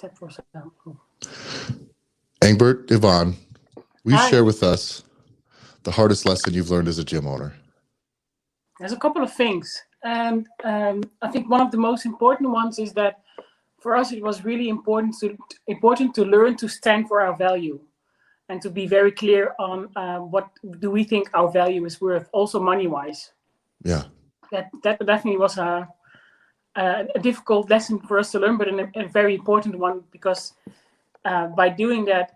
10 for example. Engbert, Yvonne, will you share with us the hardest lesson you've learned as a gym owner? There's a couple of things. And I think one of the most important ones is that for us, it was really important to learn to stand for our value and to be very clear on what do we think our value is worth, also money-wise. Yeah. That definitely was a difficult lesson for us to learn, but a very important one, because by doing that,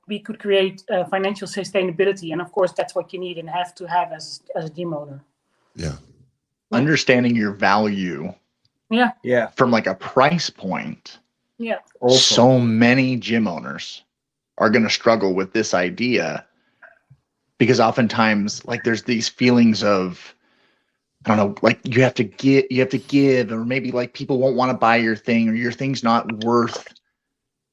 we could create financial sustainability. And of course, that's what you need and have to have as a gym owner. Yeah. Understanding your value. Yeah. From like a price point. Yeah. Also, so many gym owners are going to struggle with this idea, because oftentimes, like, there's these feelings of, I don't know, like you have to give, or maybe like people won't want to buy your thing, or your thing's not worth,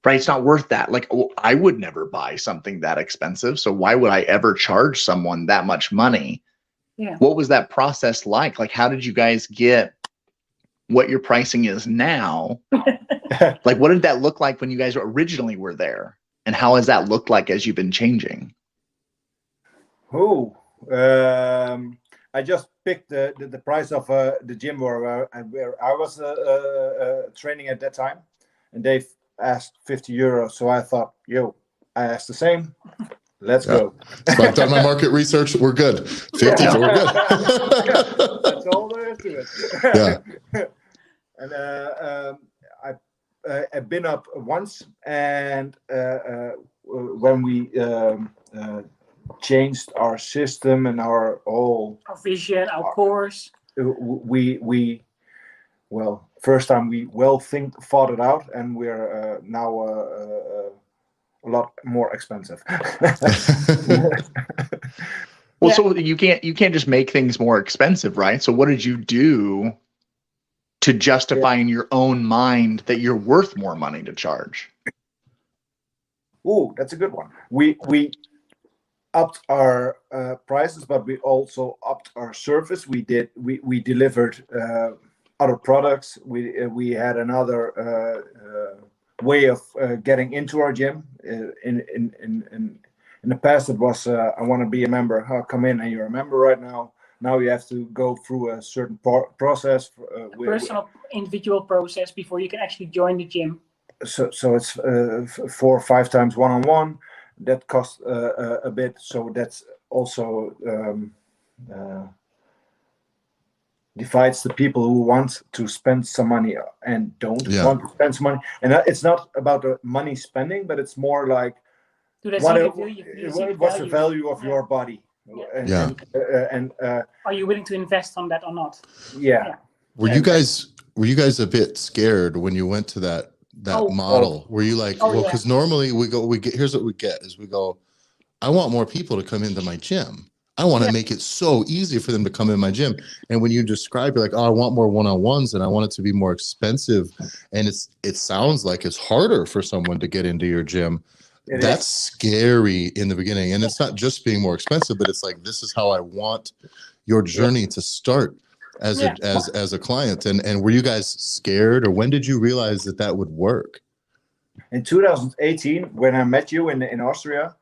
right? It's not worth that. Like, oh, I would never buy something that expensive, so why would I ever charge someone that much money? Yeah. What was that process like? Like, how did you guys get what your pricing is now? Like, what did that look like when you guys originally were there? And how has that looked like as you've been changing? I just picked the price of the gym where I was training at that time, and they asked 50 euros. So I thought, I asked the same. Let's go. So I've done my market research. We're good. 50, so we're good. That's all there is to it. Yeah. And I've been up once, and when we changed our system and our vision, our course, first time we thought it out, and we're now a lot more expensive. Well, so you can't just make things more expensive, right? So what did you do to justify in your own mind that you're worth more money to charge? Oh, that's a good one. We upped our prices, but we also upped our service. We delivered other products. We had another way of getting into our gym. In the past, it was I want to be a member. Come in and you're a member right now. Now you have to go through a certain process, personal, individual process before you can actually join the gym. So it's 4 or 5 times one-on-one. That costs a bit. So that's also divides the people who want to spend some money and don't want to spend some money. And it's not about the money spending, but it's more like what's the value of your body? And are you willing to invest on that or not? Yeah. Were you guys a bit scared when you went to that model? Were you like, because normally here's what we get is we go, I want more people to come into my gym. I want to make it so easy for them to come in my gym. And when you describe, you're like, oh, I want more one-on-ones and I want it to be more expensive. And it sounds like it's harder for someone to get into your gym. That's scary in the beginning. And it's not just being more expensive, but it's like, this is how I want your journey to start as a client. And were you guys scared, or when did you realize that would work? In 2018, when I met you in Austria,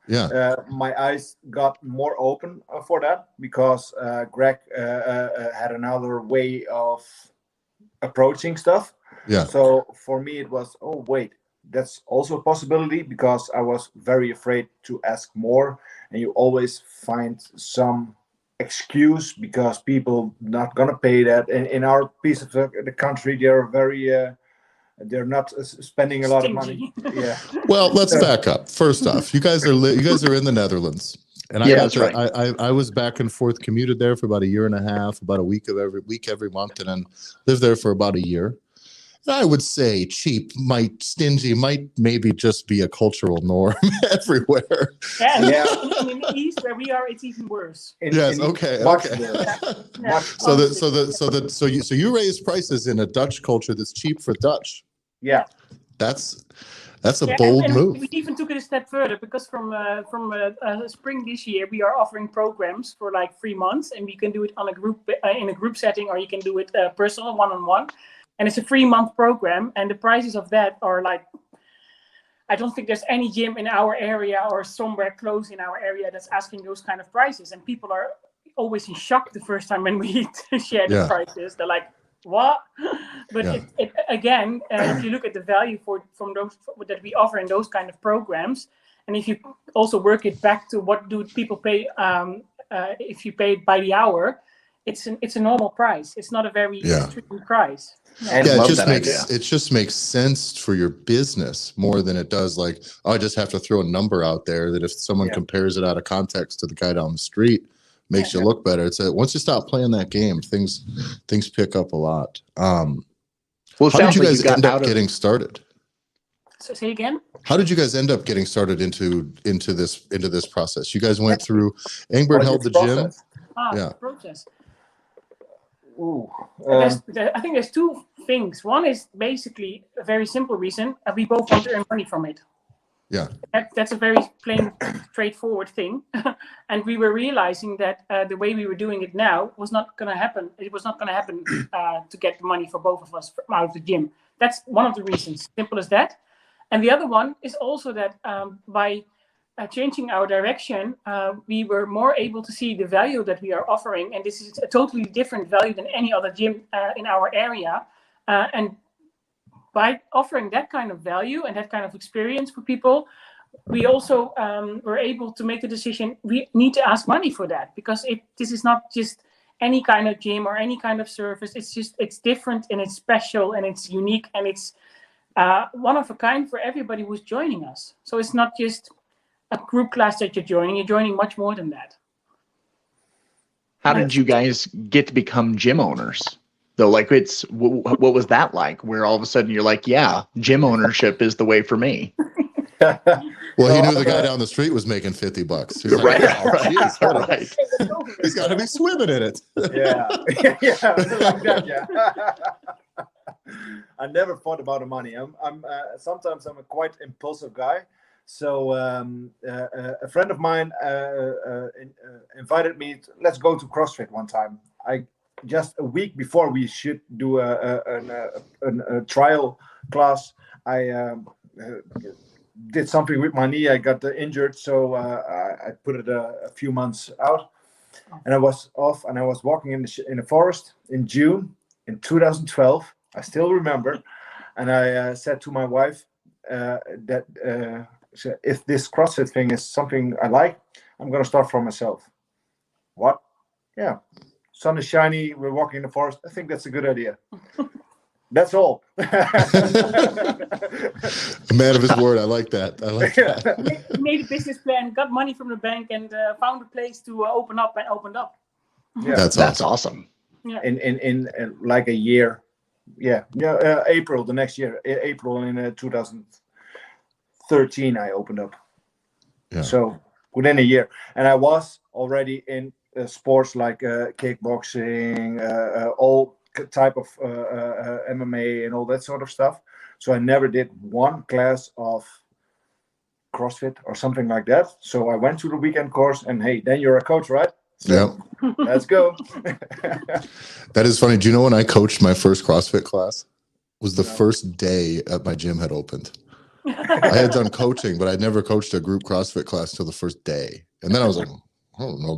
my eyes got more open for that, because Greg had another way of approaching stuff. Yeah. So for me, it was, that's also a possibility, because I was very afraid to ask more, and you always find some excuse because people not gonna pay that. In our piece of the country, they're very they're not spending a lot of money. Yeah. Well, let's back up. First off, you guys are in the Netherlands, and I was back and forth, commuted there for about a year and a half, about a week every month, and then lived there for about a year. I would say stingy might maybe just be a cultural norm everywhere. Yeah. In the East, where we are, it's even worse. Okay. So you raise prices in a Dutch culture that's cheap for Dutch. Yeah. That's a bold move. We even took it a step further, because from spring this year, we are offering programs for like 3 months, and we can do it on in a group setting, or you can do it personal, one-on-one. And it's a 3-month program, and the prices of that are like I don't think there's any gym in our area or somewhere close in our area that's asking those kind of prices. And people are always in shock the first time when we share the prices. They're like, what? But again, if you look at the value from those that we offer in those kind of programs, and if you also work it back to what do people pay if you pay it by the hour, it's a normal price. It's not a very extreme price. No. And it just makes sense for your business more than it does like, oh, I just have to throw a number out there that if someone compares it out of context to the guy down the street, makes you look better. It's once you stop playing that game, things pick up a lot. How did you guys end up getting started? So say again. How did you guys end up getting started into this process? You guys went through Engbert held the gym. The process. Ooh, I think there's two things. One is basically a very simple reason. We both want to earn money from it. Yeah, that's a very plain, straightforward thing. And we were realizing that the way we were doing it now was not going to happen. It was not going to happen to get the money for both of us out of the gym. That's one of the reasons. Simple as that. And the other one is also that by changing our direction, we were more able to see the value that we are offering. And this is a totally different value than any other gym in our area. And by offering that kind of value and that kind of experience for people, we also were able to make the decision, we need to ask money for that, because this is not just any kind of gym or any kind of service. It's different and it's special and it's unique and it's one of a kind for everybody who's joining us. So it's not just a group class that you're joining much more than that. How did you guys get to become gym owners? Though, like, what was that like? Where all of a sudden you're like, yeah, gym ownership is the way for me. Well, he knew the guy down the street was making $50. He's like, right. He's got to be swimming in it. I never thought about the money. Sometimes I'm a quite impulsive guy. So a friend of mine invited me. Let's go to CrossFit one time. Just a week before we should do a trial class, I did something with my knee. I got injured, so I put it a few months out, and I was off. And I was walking in the forest in June in 2012. I still remember, and I said to my wife that if this CrossFit thing is something I like, I'm going to start for myself. What? Yeah. Sun is shiny. We're walking in the forest. I think that's a good idea. That's all. A man of his word. I like that. He made a business plan, got money from the bank, and found a place to open up and opened up. Yeah, that's awesome. Yeah. In like a year. April the next year. April in 2013, I opened up. Yeah. So within a year, and I was already in sports like kickboxing, all type of MMA and all that sort of stuff. So I never did one class of CrossFit or something like that. So I went to the weekend course, and hey, then you're a coach, right? So let's go. That is funny. Do you know when I coached my first CrossFit class? Was the first day at my gym had opened. I had done coaching, but I'd never coached a group CrossFit class till the first day. And then I was like, oh no,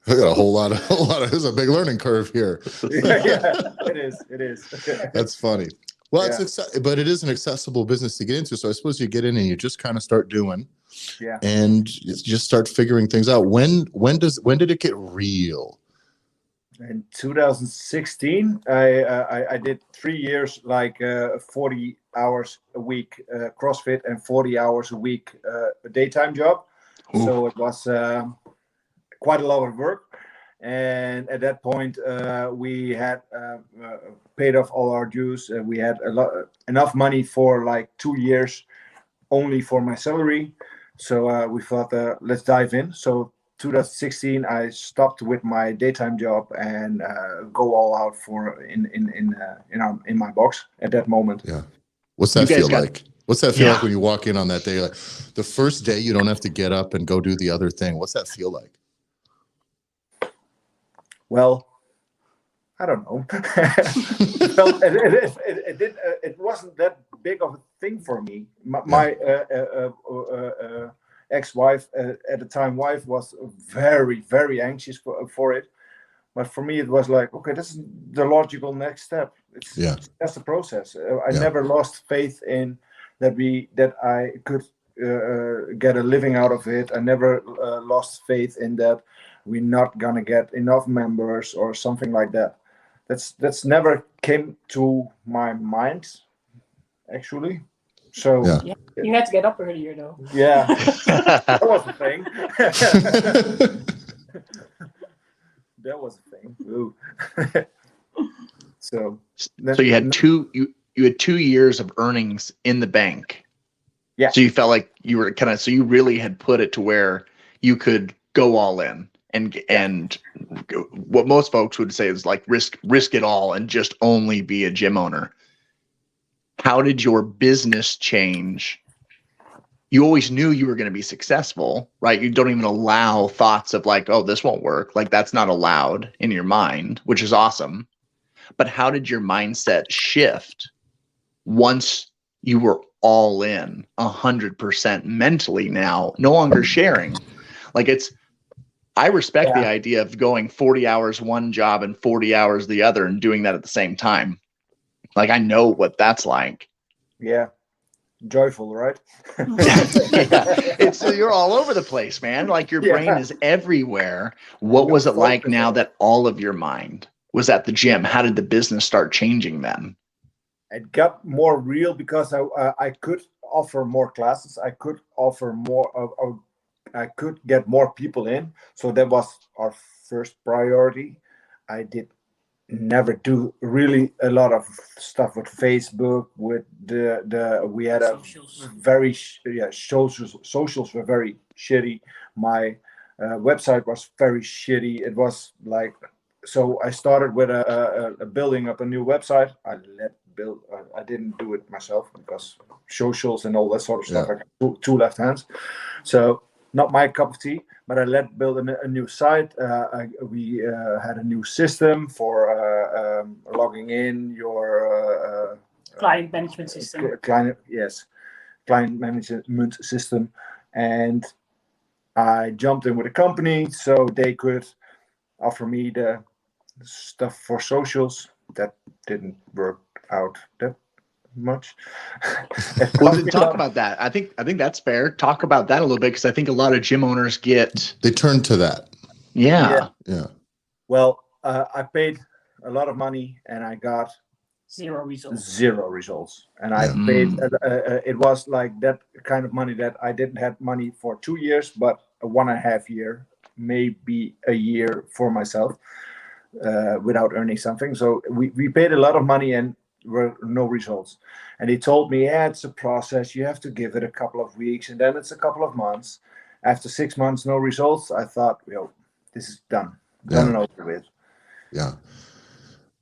I got a whole lot of there's a big learning curve here. It is. That's funny. Well, but it is an accessible business to get into. So I suppose you get in and you just kind of start doing, and you just start figuring things out. When did it get real? In 2016, I did 3 years, like 40 hours a week CrossFit and 40 hours a week a daytime job. Ooh. So it was quite a lot of work. And at that point, we had paid off all our dues. We had enough money for like 2 years only for my salary. So we thought, let's dive in. So 2016, I stopped with my daytime job and go all out for in my box at that moment. Yeah. What's that feel like? What's that feel like when you walk in on that day? Like the first day, you don't have to get up and go do the other thing. What's that feel like? Well, I don't know. It wasn't that big of a thing for me. My ex-wife at the time, wife was very, very anxious for it. But for me, it was like, okay, this is the logical next step. That's the process. I never lost faith in that I could get a living out of it. I never lost faith in that we're not gonna get enough members or something like that. That's never came to my mind, actually. So you had to get up earlier, though. Yeah, that was the thing. That was the thing. Ooh. So you had you had 2 years of earnings in the bank. Yeah. So you felt like you were so you really had put it to where you could go all in and what most folks would say is like risk it all and just only be a gym owner. How did your business change? You always knew you were going to be successful, right? You don't even allow thoughts of like, oh, this won't work. Like that's not allowed in your mind, which is awesome. But how did your mindset shift once you were all in 100% mentally now, no longer sharing? Like I respect the idea of going 40 hours one job and 40 hours the other and doing that at the same time. Like I know what that's like. Yeah. Joyful, right? It's you're all over the place, man. Like your brain is everywhere. What was it like now that all of your mind was at the gym? How did the business start changing then? It got more real because I could offer more classes. I could offer more. I could get more people in. So that was our first priority. I did never do really a lot of stuff with Facebook. With we had a very socials were very shitty. My website was very shitty. It was like, so I started with a building up a new website. I didn't do it myself because socials and all that sort of stuff. I got two left hands, so not my cup of tea. But I let build a new site. We had a new system for logging in your client management system. Client management system, and I jumped in with a company so they could offer me the stuff for socials. That didn't work out that much. Well, then talk about that. I think that's fair. Talk about that a little bit because I think a lot of gym owners they turn to that. Yeah. Well, I paid a lot of money and I got zero results. And I paid. It was like that kind of money that I didn't have money for 2 years, but 1.5 year, maybe a year for myself without earning something. So we paid a lot of money and were no results. And he told me, it's a process. You have to give it a couple of weeks and then it's a couple of months. After 6 months, no results. I thought, this is done and over with. Yeah.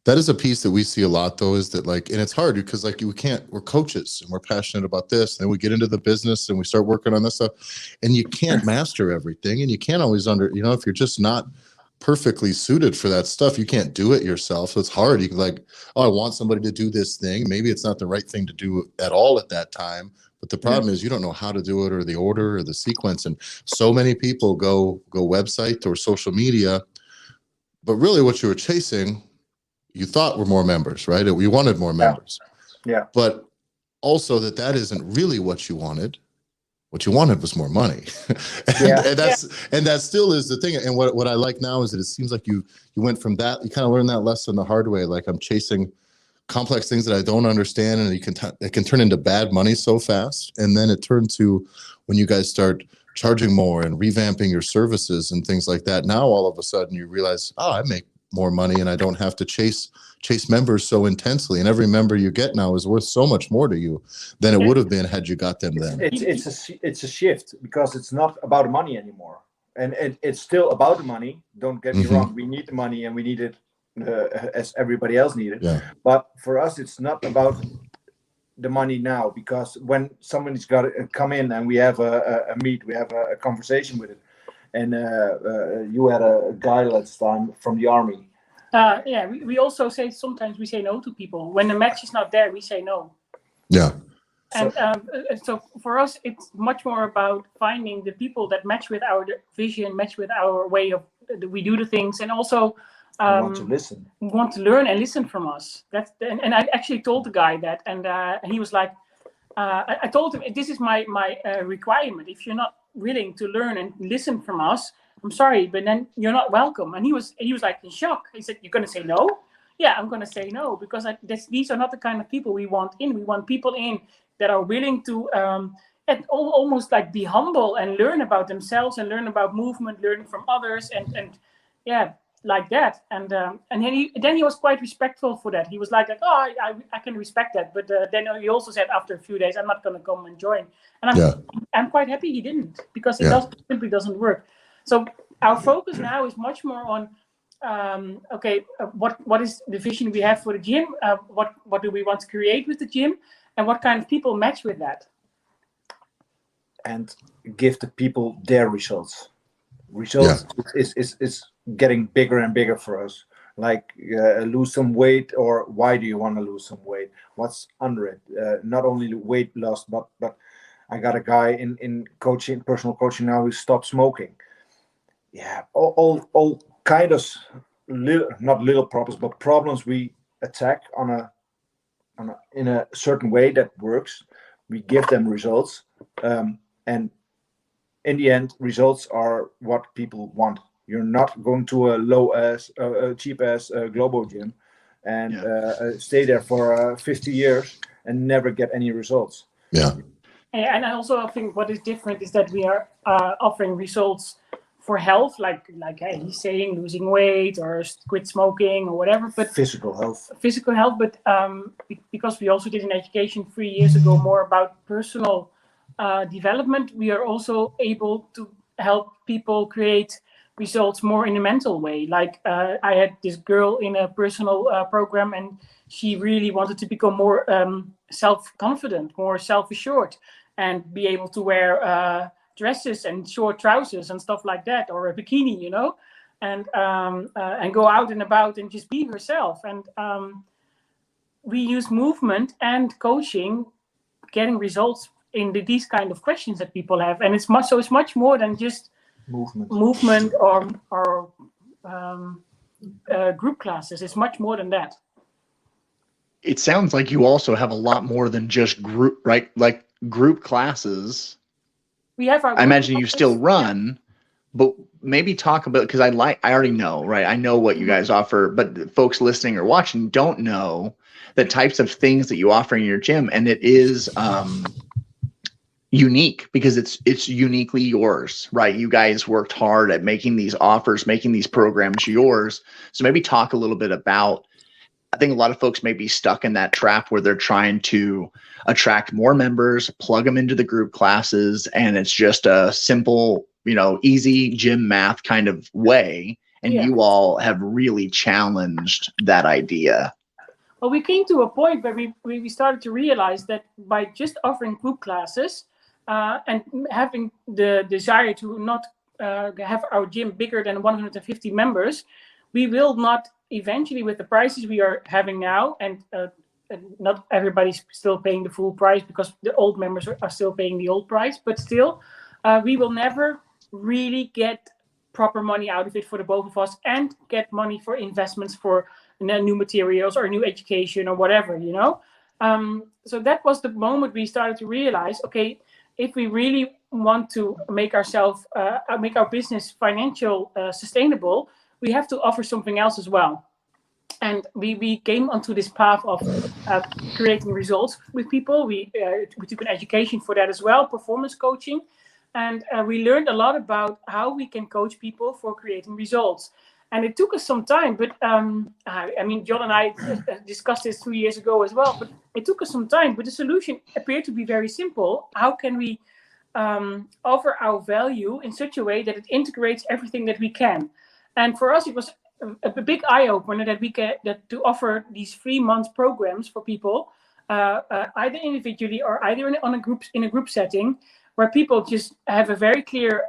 That is a piece that we see a lot though, is that like, and it's hard because like we're coaches and we're passionate about this. And then we get into the business and we start working on this stuff and you can't master everything. And you can't always if you're just not perfectly suited for that stuff, you can't do it yourself. So it's hard. You can like, I want somebody to do this thing. Maybe it's not the right thing to do at all at that time. But the problem is you don't know how to do it or the order or the sequence. And so many people go website or social media, but really what you were chasing, you thought were more members, right? You wanted more members. Yeah. But also that isn't really what you wanted. What you wanted was more money. and that still is the thing. And what I like now is that it seems like you went from that, you kind of learned that lesson the hard way. Like I'm chasing complex things that I don't understand and it can turn into bad money so fast. And then it turned to when you guys start charging more and revamping your services and things like that. Now, all of a sudden you realize, I make more money and I don't have to chase members so intensely. And every member you get now is worth so much more to you than it would have been had you got them then. It's a shift because it's not about money anymore. And it's still about the money. Don't get me wrong. We need the money and we need it as everybody else needed. Yeah. But for us, it's not about the money now, because when somebody's got to come in and we have a meet, we have a conversation with it. And you had a guy last time from the army. We also say sometimes we say no to people. When the match is not there, we say no. Yeah. And so for us, it's much more about finding the people that match with our vision, match with our way of we do the things, and also want to listen, want to learn and listen from us. That's and I actually told the guy that, and he was like, I told him, this is my requirement. If you're not willing to learn and listen from us, I'm sorry, but then you're not welcome. And he was like in shock. He said, "You're going to say no?" Yeah, I'm going to say no, because these are not the kind of people we want in. We want people in that are willing to almost like be humble and learn about themselves and learn about movement, learn from others, and yeah, like that. And then he was quite respectful for that. He was like oh, I can respect that. But then he also said after a few days, I'm not going to come and join. And I'm quite happy he didn't, because it simply doesn't work. So our focus now is much more on what is the vision we have for the gym? What do we want to create with the gym? And what kind of people match with that? And give the people their results. Is getting bigger and bigger for us. Like lose some weight, or why do you want to lose some weight? What's under it? Not only weight loss, but I got a guy in coaching, personal coaching now, who stopped smoking. Yeah, all kind of not little problems, but problems we attack in a certain way that works. We give them results, and in the end, results are what people want. You're not going to a cheap ass Globo gym and stay there for 50 years and never get any results. Yeah. And I also think what is different is that we are offering results for health, like he's saying, losing weight or quit smoking or whatever, but physical health. But because we also did an education 3 years ago more about personal development, we are also able to help people create results more in a mental way. Like I had this girl in a personal program, and she really wanted to become more self-confident, more self-assured, and be able to wear dresses and short trousers and stuff like that, or a bikini, and go out and about and just be herself. And we use movement and coaching, getting results in these kind of questions that people have, and it's much more than just movement or group classes. It's much more than that. It sounds like you also have a lot more than just group, right? Like group classes. We have our. I imagine you still run, but maybe talk about, because I already know, right? I know what you guys offer, but folks listening or watching don't know the types of things that you offer in your gym, and it is unique because it's uniquely yours, right? You guys worked hard at making these offers, making these programs yours. So maybe talk a little bit about, I think a lot of folks may be stuck in that trap where they're trying to attract more members, plug them into the group classes, and it's just a simple, easy gym math kind of way. And you all have really challenged that idea. Well, we came to a point where we started to realize that by just offering group classes and having the desire to not have our gym bigger than 150 members, we will not eventually, with the prices we are having now, and not everybody's still paying the full price because the old members are still paying the old price, but still, we will never really get proper money out of it for the both of us and get money for investments for new materials or new education or whatever, So that was the moment we started to realize, okay, if we really want to make make our business financial sustainable, we have to offer something else as well. And we came onto this path of creating results with people. We took an education for that as well, performance coaching. And we learned a lot about how we can coach people for creating results. And it took us some time, but John and I discussed this 2 years ago as well, but it took us some time, but the solution appeared to be very simple. How can we offer our value in such a way that it integrates everything that we can? And for us, it was a big eye-opener that to offer these 3-month programs for people, either individually or either in a group setting, where people just have a very clear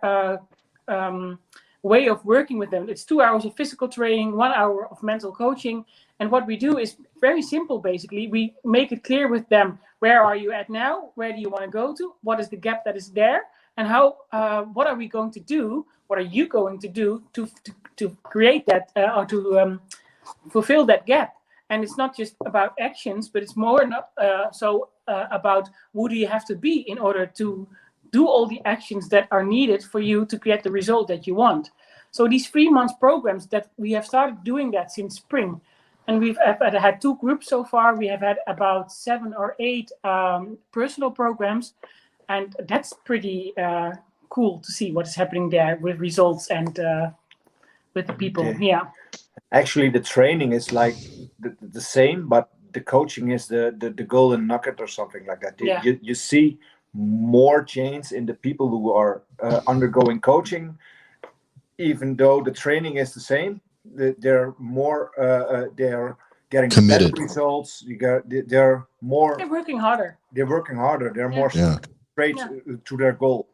way of working with them. It's 2 hours of physical training, 1 hour of mental coaching. And what we do is very simple, basically. We make it clear with them, where are you at now? Where do you want to go to? What is the gap that is there? And how? What are we going to do? What are you going to do to create that or to fulfill that gap? And it's not just about actions, but it's more about who do you have to be in order to do all the actions that are needed for you to get the result that you want. So these 3 months programs that we have started doing that since spring, and we've had 2 groups so far. We have had about 7 or 8 personal programs, and that's pretty cool to see what is happening there with results and with the people. Okay. Yeah. Actually, the training is like the same, but the coaching is the golden nugget or something like that. Yeah. You see more change in the people who are undergoing coaching, even though the training is the same. They're more they're getting committed better results. They're working harder. They're more straight to their goal.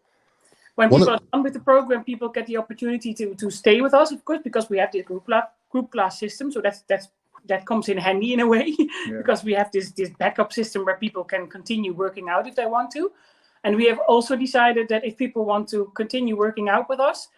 When people are done with the program, people get the opportunity to stay with us, of course, because we have the group class system. So that comes in handy in a way, because we have this backup system where people can continue working out if they want to. And we have also decided that if people want to continue working out with us,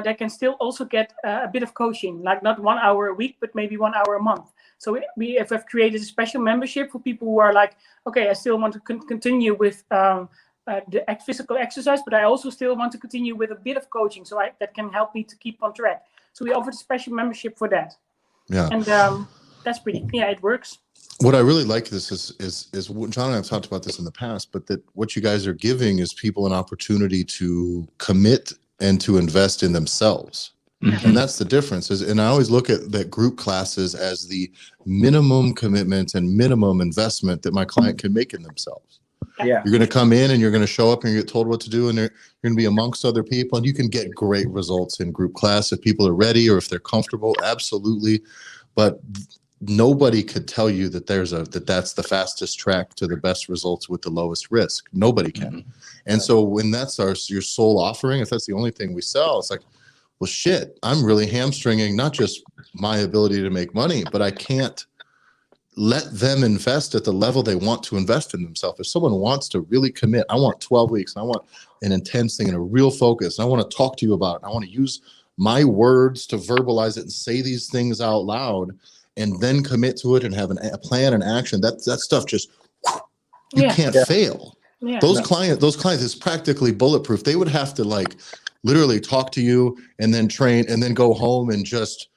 they can still also get a bit of coaching, like not 1 hour a week, but maybe 1 hour a month. So we have created a special membership for people who are like, okay, I still want to continue with the physical exercise, but I also still want to continue with a bit of coaching, so that can help me to keep on track. So we offered a special membership for that. Yeah, and that's pretty. Yeah, it works. What I really like this is John and I have talked about this in the past, but that what you guys are giving is people an opportunity to commit and to invest in themselves. Mm-hmm. And that's the difference. And I always look at that group classes as the minimum commitment and minimum investment that my client can make in themselves. Yeah. You're going to come in and you're going to show up and you get told what to do, and you're going to be amongst other people, and you can get great results in group class if people are ready or if they're comfortable. Absolutely. But nobody could tell you that that's the fastest track to the best results with the lowest risk. Nobody can. Mm-hmm. And so when that's your sole offering, if that's the only thing we sell, it's like, well, shit, I'm really hamstringing not just my ability to make money, but I can't let them invest at the level they want to invest in themselves. If someone wants to really commit, I want 12 weeks, and I want an intense thing and a real focus, and I want to talk to you about it. I want to use my words to verbalize it and say these things out loud, and then commit to it and have a plan and action. That stuff just, you can't fail. Yeah. Those clients is practically bulletproof. They would have to like literally talk to you and then train and then go home and just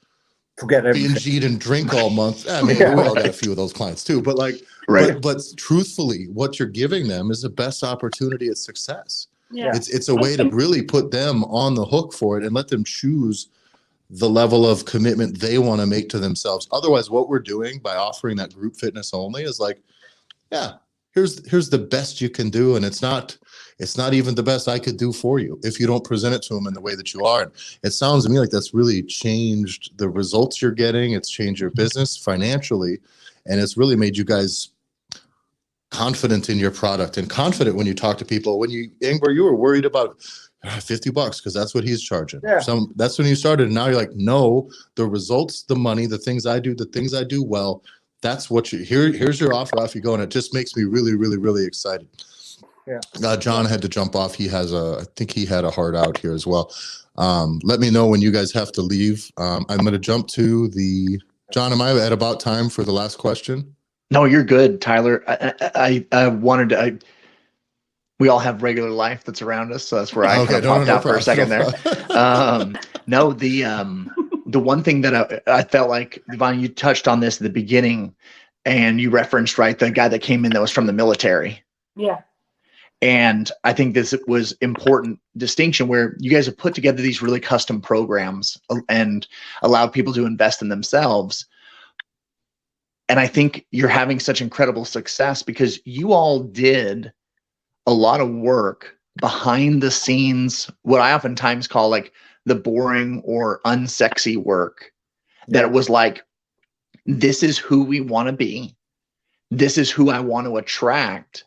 forget everything, binge, eat, and drink all month. I mean, we all got a few of those clients too, but like, but truthfully, what you're giving them is the best opportunity at success. Yeah. It's a way to really put them on the hook for it and let them choose the level of commitment they want to make to themselves. Otherwise, what we're doing by offering that group fitness only is like, here's the best you can do, and it's not even the best I could do for you if you don't present it to them in the way that you are. And it sounds to me like that's really changed the results you're getting. It's changed your business financially, and it's really made you guys confident in your product and confident when you talk to people. When Engbert, you were worried about $50 because that's what he's charging. Yeah. That's when you started. And now you're like, no, the results, the money, the things I do well, that's what here's your offer off you go. And it just makes me really, really, really excited. Yeah. John had to jump off. I think he had a heart out here as well. Let me know when you guys have to leave. I'm going to jump to John, am I at about time for the last question? No, you're good, Tyler. I wanted to, we all have regular life that's around us. So that's where I kind of popped out for a second there. No, the one thing that I felt like, Yvonne, you touched on this at the beginning, and you referenced, right, the guy that came in that was from the military. Yeah. And I think this was important distinction where you guys have put together these really custom programs and allowed people to invest in themselves. And I think you're having such incredible success because you all did a lot of work behind the scenes, what I oftentimes call like the boring or unsexy work, that it was like, this is who we want to be. This is who I want to attract.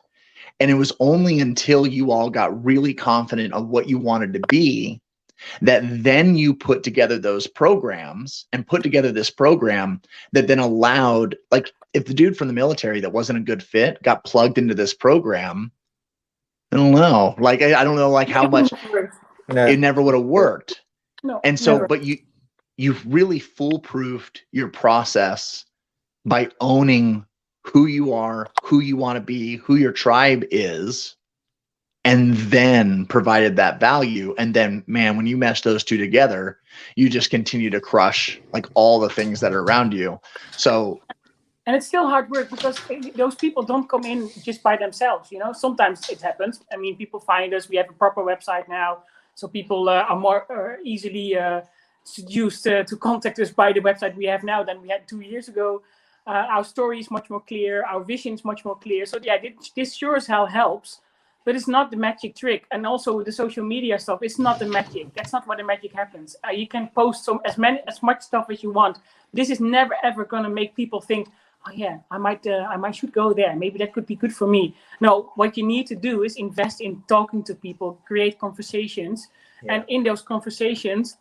And it was only until you all got really confident of what you wanted to be that then you put together those programs and put together this program that then allowed, like, if the dude from the military that wasn't a good fit got plugged into this program, I don't know. Like, I don't know, like, how much it never would have worked. No, and so, never. but you've really foolproofed your process by owning who you are, who you want to be, who your tribe is, and then provided that value. And then, man, when you mesh those two together, you just continue to crush like all the things that are around you. So, and it's still hard work because those people don't come in just by themselves. You know, sometimes it happens. I mean, people find us. We have a proper website now, so people are more easily seduced to contact us by the website we have now than we had 2 years ago. Our story is much more clear. Our vision is much more clear. So yeah, this sure as hell helps, but it's not the magic trick. And also the social media stuff, it's not the magic. That's not where the magic happens. You can post as much stuff as you want. This is never ever going to make people think, oh yeah, I might should go there. Maybe that could be good for me. No, what you need to do is invest in talking to people, create conversations, and in those conversations,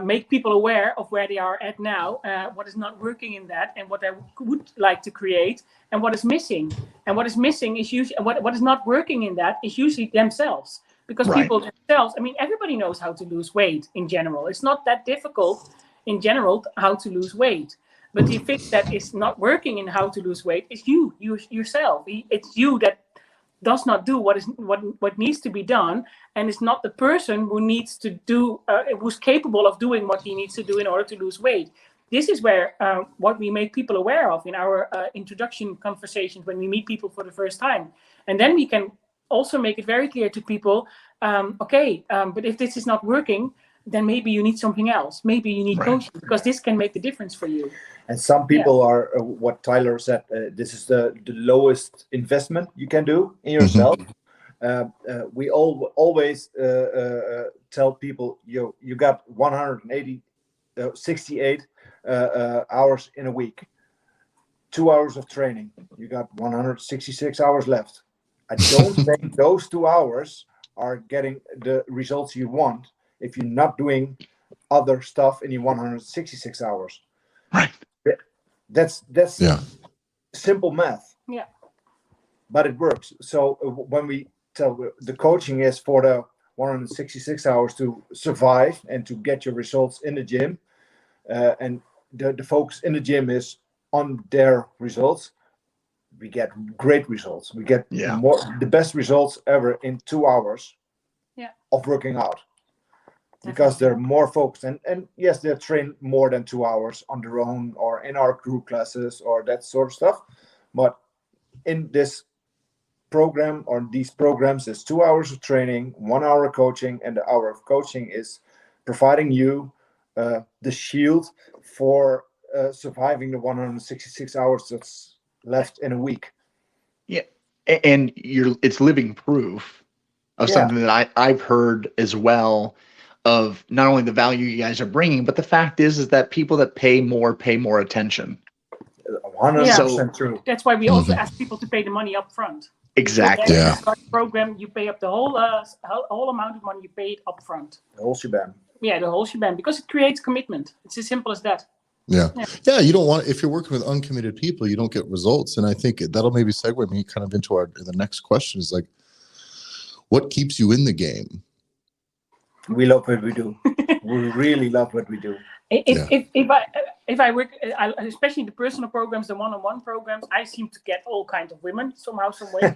make people aware of where they are at now, what is not working in that, and what they would like to create, and what is missing. And what is missing is usually what is not working in that is usually themselves, because people themselves. I mean, everybody knows how to lose weight in general. It's not that difficult in general how to lose weight. But the thing that is not working in how to lose weight is you yourself. It's you that does not do what needs to be done, and is not the person who needs to do, who's capable of doing what he needs to do in order to lose weight. This is where what we make people aware of in our introduction conversations when we meet people for the first time, and then we can also make it very clear to people. But if this is not working, then maybe you need something else. Maybe you need coaching, because this can make the difference for you. And some people are what Tyler said. This is the lowest investment you can do in yourself. We always tell people you got 68 hours in a week, 2 hours of training. You got 166 hours left. I don't think those 2 hours are getting the results you want if you're not doing other stuff in your 166 hours. Right. That's simple math. Yeah. But it works. So when we tell the coaching is for the 166 hours to survive and to get your results in the gym, and the focus in the gym is on their results, we get great results. We get the best results ever in 2 hours of working out. Because they're more focused, and yes, they're trained more than 2 hours on their own or in our group classes or that sort of stuff. But in this program or these programs, there's 2 hours of training, 1 hour of coaching, and the hour of coaching is providing you the shield for surviving the 166 hours that's left in a week. Yeah, and it's living proof of something that I've heard as well, of not only the value you guys are bringing, but the fact is that people that pay more attention. 100% true. That's why we also ask people to pay the money up front. Exactly. When you start the program, you pay up the whole amount of money you paid up front. The whole shebang. Yeah, the whole shebang, because it creates commitment. It's as simple as that. Yeah. You don't want, if you're working with uncommitted people, you don't get results. And I think that'll maybe segue me kind of into the next question is like, what keeps you in the game? We love what we do. We really love what we do. If I work, especially the personal programs, the one-on-one programs, I seem to get all kinds of women somehow, some way.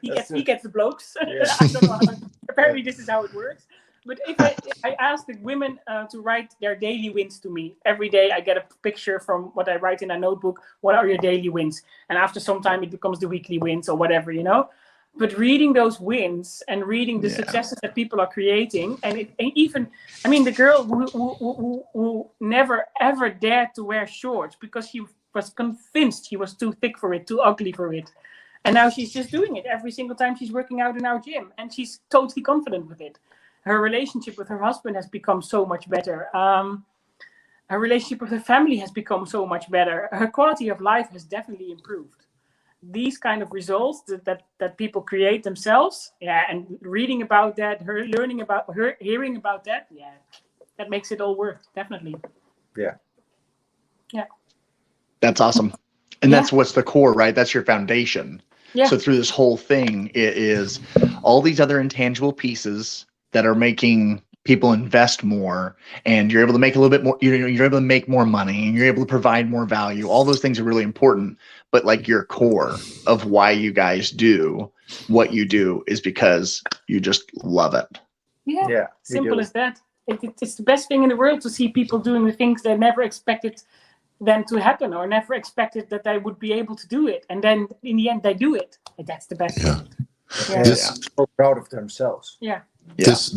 he gets the blokes. I don't know apparently this is how it works. But if I ask the women to write their daily wins to me every day, I get a picture from what I write in a notebook. What are your daily wins? And after some time, it becomes the weekly wins or whatever, you know. But reading those wins and reading the successes that people are creating, and even, I mean, the girl who never ever dared to wear shorts because she was convinced she was too thick for it, too ugly for it, and now she's just doing it every single time she's working out in our gym, and she's totally confident with it. Her relationship with her husband has become so much better. Her relationship with her family has become so much better. Her quality of life has definitely improved. these kind of results that people create themselves, and reading about that, learning about, hearing about that, that makes it all worth, definitely. Yeah. That's awesome. And that's what's the core, right? That's your foundation. Yeah. So through this whole thing, it is all these other intangible pieces that are making people invest more, and you're able to make a little bit more, you're able to make more money, and you're able to provide more value. All those things are really important, but like your core of why you guys do what you do is because you just love it. Yeah. Simple as that. It's the best thing in the world to see people doing the things they never expected them to happen, or never expected that they would be able to do it, and then in the end they do it. And that's the best thing. They're so proud of themselves. This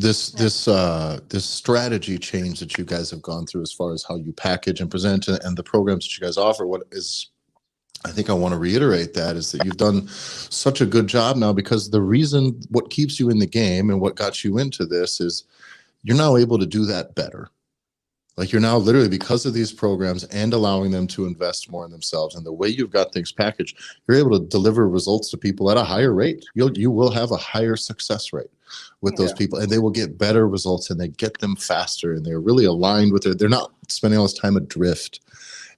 strategy change that you guys have gone through as far as how you package and present and the programs that you guys offer, what is, I think I want to reiterate that, is that you've done such a good job now, because the reason, what keeps you in the game and what got you into this is you're now able to do that better. Like, you're now literally, because of these programs and allowing them to invest more in themselves and the way you've got things packaged, you're able to deliver results to people at a higher rate. You will have a higher success rate with those people, and they will get better results, and they get them faster, and they're really aligned with it. They're not spending all this time adrift.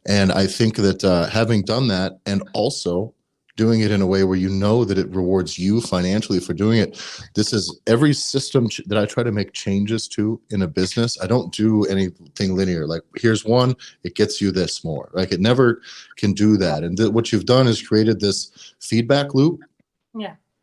And I think that having done that, and also doing it in a way where you know that it rewards you financially for doing it. This is every system that I try to make changes to in a business. I don't do anything linear. Like, here's one, it gets you this more. Like, it never can do that. And what you've done is created this feedback loop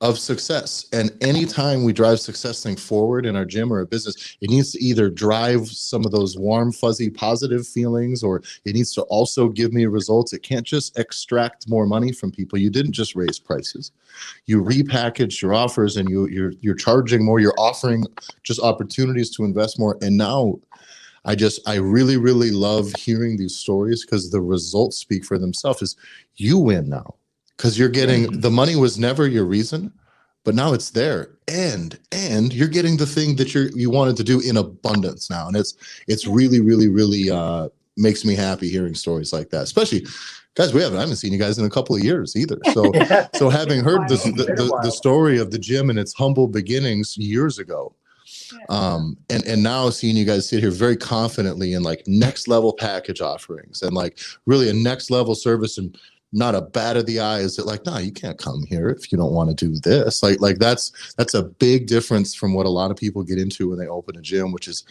of success. And anytime we drive success thing forward in our gym or a business, it needs to either drive some of those warm, fuzzy, positive feelings, or it needs to also give me results. It can't just extract more money from people. You didn't just raise prices. You repackaged your offers, and you're charging more. You're offering just opportunities to invest more. And now I really, really love hearing these stories, because the results speak for themselves. Is you win now. Because you're getting, the money was never your reason, but now it's there, and you're getting the thing that you wanted to do in abundance now, and it's really, really, really makes me happy hearing stories like that. Especially, guys, I haven't seen you guys in a couple of years either. So so having heard the story of the gym and its humble beginnings years ago, and now seeing you guys sit here very confidently in like next level package offerings, and like really a next level service, and not a bat of the eye is it like, no, you can't come here if you don't want to do this. Like that's a big difference from what a lot of people get into when they open a gym, which is,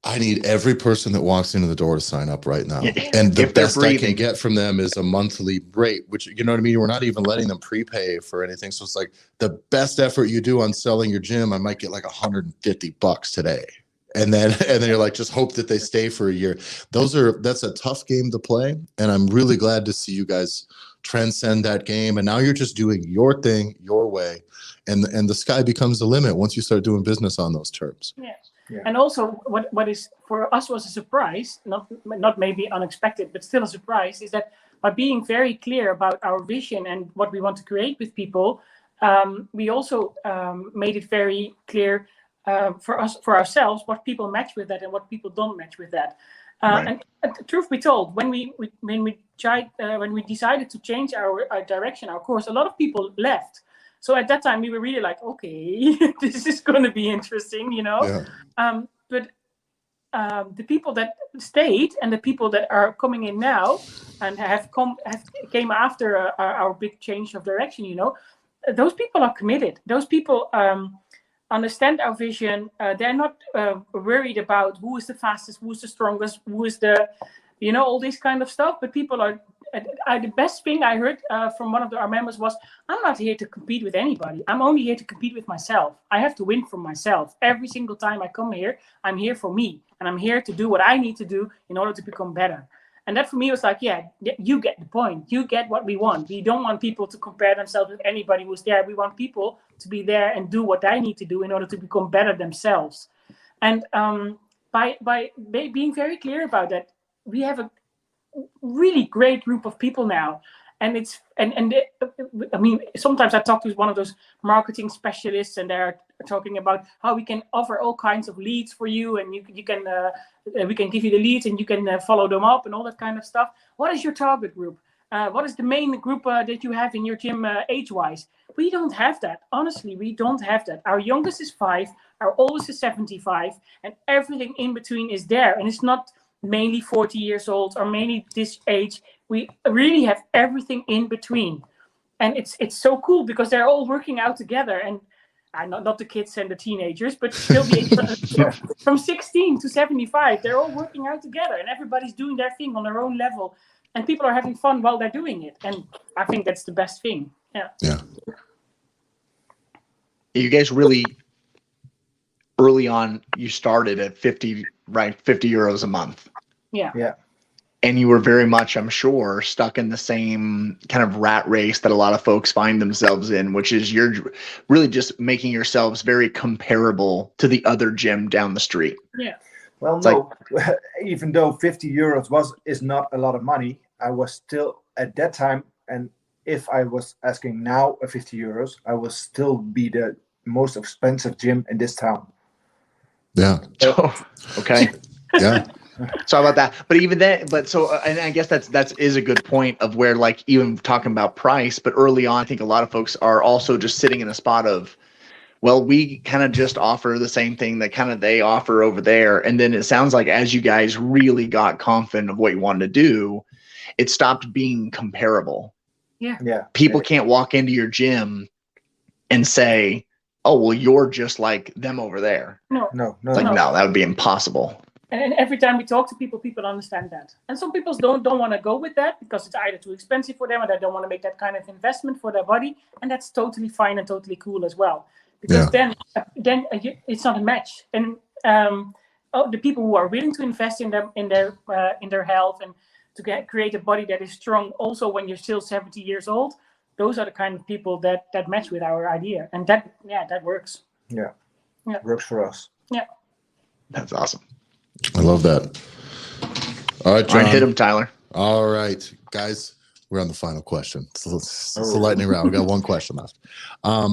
I need every person that walks into the door to sign up right now. And the best I can get from them is a monthly rate, which, you know what I mean? We're not even letting them prepay for anything. So it's like the best effort you do on selling your gym, I might get like $150 today. And then you're like, just hope that they stay for a year. That's a tough game to play. And I'm really glad to see you guys transcend that game. And now you're just doing your thing, your way. And the sky becomes the limit once you start doing business on those terms. Yeah. And also what is for us was a surprise, not maybe unexpected, but still a surprise, is that by being very clear about our vision and what we want to create with people, we also made it very clear for ourselves what people match with that and what people don't match with that. And truth be told, when we decided to change our direction, our course, a lot of people left. So at that time we were really like, okay, this is going to be interesting, you know. But the people that stayed and the people that are coming in now and came after our big change of direction, you know, those people are committed. Those people understand our vision. They're not worried about who is the fastest, who is the strongest, who is the, you know, all this kind of stuff. But people are the best thing I heard from one of our members was, I'm not here to compete with anybody. I'm only here to compete with myself. I have to win for myself. Every single time I come here, I'm here for me. And I'm here to do what I need to do in order to become better. And that for me was like, yeah, you get the point. You get what we want. We don't want people to compare themselves with anybody who's there. We want people to be there and do what they need to do in order to become better themselves. And by being very clear about that, we have a really great group of people now. And I mean, sometimes I talk to one of those marketing specialists, and they're talking about how we can offer all kinds of leads for you, and you can we can give you the leads, and you can follow them up and all that kind of stuff. What is your target group? What is the main group that you have in your gym age-wise? We don't have that. Honestly, we don't have that. Our youngest is 5, our oldest is 75, and everything in between is there. And it's not mainly 40 years old or mainly this age. We really have everything in between. And it's so cool because they're all working out together. And not the kids and the teenagers, but still from 16 to 75, they're all working out together and everybody's doing their thing on their own level. And people are having fun while they're doing it. And I think that's the best thing. Yeah. You guys really, early on, you started at 50 euros a month. Yeah. And you were very much, I'm sure, stuck in the same kind of rat race that a lot of folks find themselves in, which is you're really just making yourselves very comparable to the other gym down the street. Yeah. Well, no, even though 50 euros is not a lot of money, I was still at that time, and if I was asking now 50 euros, I would still be the most expensive gym in this town. Yeah. Okay. Yeah. So about that, but even then, and I guess that is a good point of where, like, even talking about price, but early on, I think a lot of folks are also just sitting in a spot of, well, we kind of just offer the same thing that kind of they offer over there. And then it sounds like as you guys really got confident of what you wanted to do, it stopped being comparable. Yeah. People can't walk into your gym and say, oh, well, you're just like them over there. No, that would be impossible. And every time we talk to people, people understand that. And some people don't want to go with that because it's either too expensive for them or they don't want to make that kind of investment for their body. And that's totally fine and totally cool as well. Because then it's not a match. And the people who are willing to invest in their health and to create a body that is strong also when you're still 70 years old, those are the kind of people that match with our idea. And that works. Yeah. Works for us. Yeah. That's awesome. I love that. All right, John. All right, hit him, Tyler. All right, guys, we're on the final question. It's a lightning round. We got one question left. I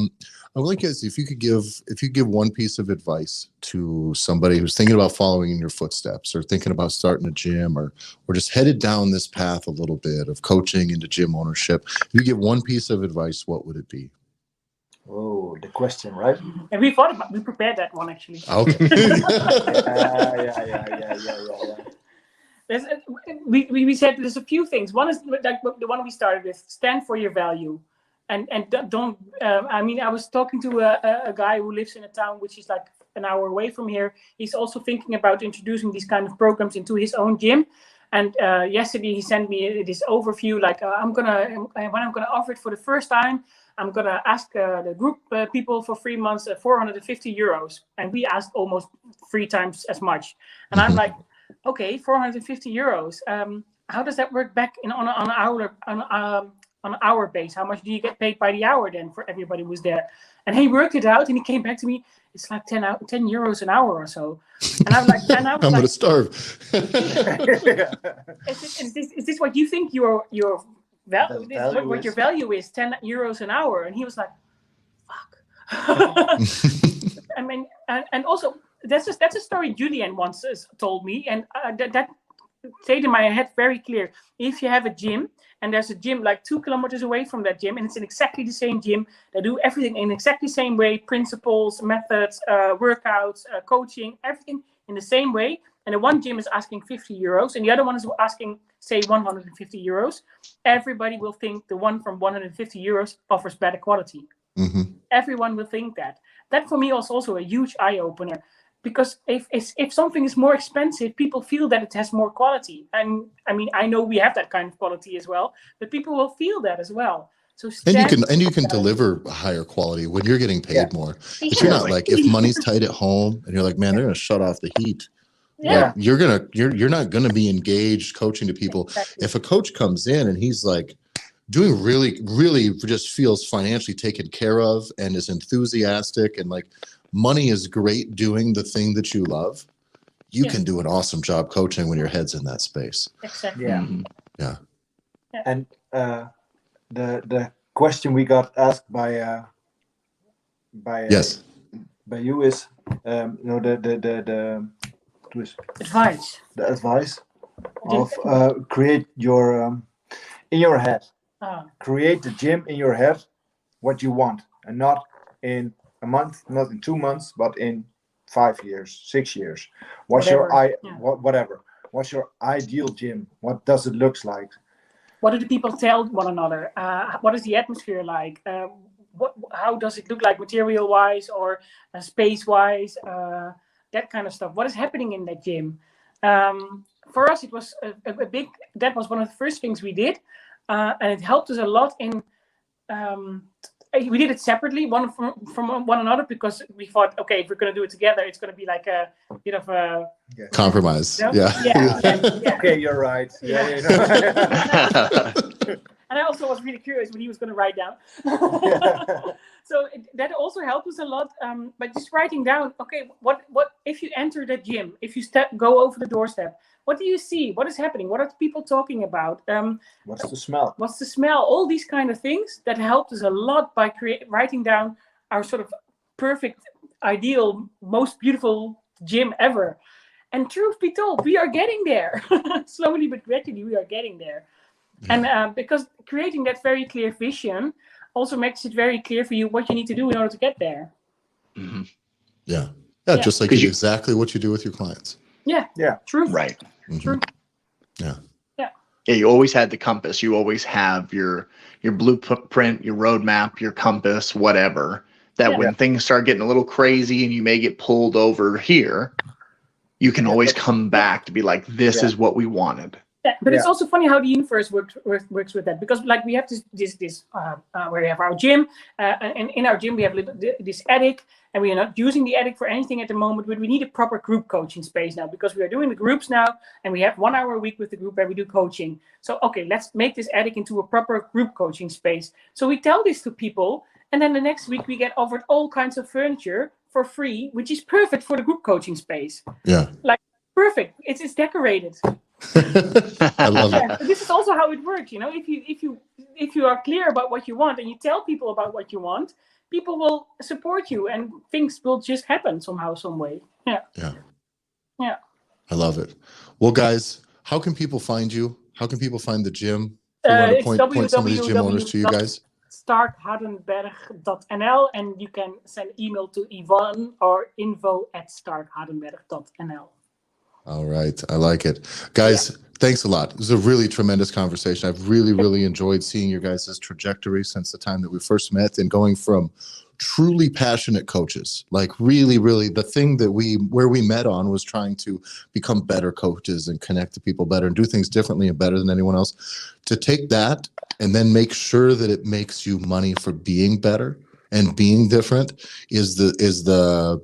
would like guys, if you could give one piece of advice to somebody who's thinking about following in your footsteps or thinking about starting a gym or just headed down this path a little bit of coaching into gym ownership. If you give one piece of advice, what would it be? Oh, the question, right? And we prepared that one actually. Okay. Yeah. We said there's a few things. One is like the one we started with: stand for your value, and don't. I was talking to a guy who lives in a town which is like an hour away from here. He's also thinking about introducing these kind of programs into his own gym. And yesterday he sent me this overview, like when I'm gonna offer it for the first time, I'm gonna ask the group people for 3 months 450 euros, and we asked almost 3 times as much. And I'm like, okay, 450 euros. How does that work back on an hour base? How much do you get paid by the hour then for everybody who's there? And he worked it out, and he came back to me. It's like 10 euros an hour or so. And I'm like, I'm going to starve. Is this what you think your value what your value is? 10 euros an hour? And he was like, fuck. I mean, and also that's a story Julian once told me, and that stayed in my head very clear. If you have a gym and there's a gym like 2 kilometers away from that gym, and it's in exactly the same gym, they do everything in exactly the same way, principles, methods, workouts, coaching, everything in the same way. And the one gym is asking 50 euros and the other one is asking, say, 150 euros. Everybody will think the one from 150 euros offers better quality. Mm-hmm. Everyone will think that. That for me was also a huge eye-opener. Because if something is more expensive, people feel that it has more quality. And I mean, I know we have that kind of quality as well, but people will feel that as well. So and you can deliver a higher quality when you're getting paid more. But you're not like, if money's tight at home and you're like, man, they're gonna shut off the heat. Yeah. Like, you're not gonna be engaged coaching to people. Exactly. If a coach comes in and he's like doing really, really just feels financially taken care of and is enthusiastic and like, money is great doing the thing that you love. You can do an awesome job coaching when your head's in that space. Exactly. Yeah. Mm-hmm. Yeah. And the question we got asked by you is the advice of create your in your head. Ah. Create the gym in your head, what you want, and not in a month, not in 2 months, but in 5 years, 6 years. What's whatever. What's your ideal gym? What does it look like? What do the people tell one another? What is the atmosphere like? How does it look like material-wise or space-wise? That kind of stuff. What is happening in that gym? For us, it was a big. That was one of the first things we did, and it helped us a lot in. We did it separately, one from one another, because we thought, okay, if we're going to do it together, it's going to be like a bit of a compromise. You know? Yeah. Okay, you're right. Yeah. And I also was really curious what he was going to write down. So that also helped us a lot. But just writing down, okay, what if you enter that gym, if you go over the doorstep, what do you see? What is happening? What are people talking about? What's the smell? What's the smell? All these kind of things that helped us a lot by writing down our sort of perfect, ideal, most beautiful gym ever. And truth be told, we are getting there. Slowly but gradually, we are getting there. Yeah. And because creating that very clear vision also makes it very clear for you what you need to do in order to get there. Mm-hmm. Yeah, just like exactly what you do with your clients. Yeah. True. Right. Mm-hmm. True. Yeah. Yeah, you always had the compass. You always have your blueprint, your roadmap, your compass, whatever. That when things start getting a little crazy and you may get pulled over here, you can always come back to be like, this is what we wanted. Yeah, but it's also funny how the universe works with that, because like we have this where we have our gym, and in our gym we have this attic, and we are not using the attic for anything at the moment, but we need a proper group coaching space now, because we are doing the groups now, and we have 1 hour a week with the group where we do coaching. So okay, let's make this attic into a proper group coaching space. So we tell this to people, and then the next week we get offered all kinds of furniture for free, which is perfect for the group coaching space. Yeah, like perfect. It's decorated. I love it. This is also how it works, if you are clear about what you want and you tell people about what you want, people will support you and things will just happen somehow, some way. Yeah. I love it. Well, guys, how can people find you? How can people find the gym? If you want to point some of these gym owners to you guys. STARKHardenberg.nl, and you can send email to Yvonne or info@starkhardenberg.nl. All right. I like it. Guys, thanks a lot. It was a really tremendous conversation. I've really enjoyed seeing your guys' trajectory since the time that we first met, and going from truly passionate coaches, like really the thing that where we met on was trying to become better coaches and connect to people better and do things differently and better than anyone else, to take that and then make sure that it makes you money for being better and being different that's the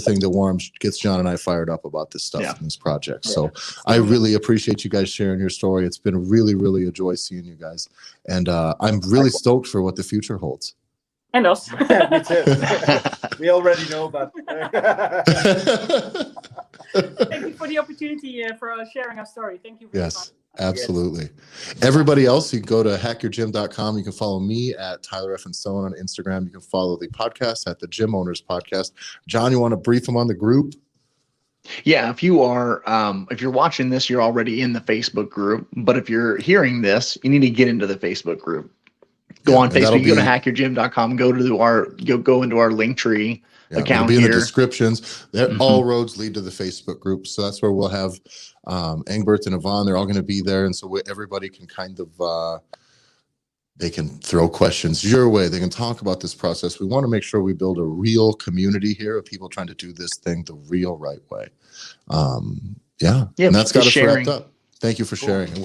thing that gets John and I fired up about this stuff in this project. So I really appreciate you guys sharing your story. It's been really a joy seeing you guys, and I'm really stoked for what the future holds. And us. Me too. We already know, but thank you for the opportunity for sharing our story. Thank you very much. Absolutely. Everybody else, you can go to hackyourgym.com. You can follow me at Tyler F. and Stone on Instagram. You can follow the podcast at the Gym Owners Podcast. John, you want to brief them on the group? Yeah, if you're watching this, you're already in the Facebook group. But if you're hearing this, you need to get into the Facebook group. Go on Facebook, go to hackyourgym.com, go into our Linktree account. It'll be in the descriptions. All roads lead to the Facebook group. So that's where we'll have Engbert and Yvonne. They're all going to be there. And so everybody can kind of, they can throw questions your way. They can talk about this process. We want to make sure we build a real community here of people trying to do this thing the real right way. And that's got us wrapped up. Thank you for sharing.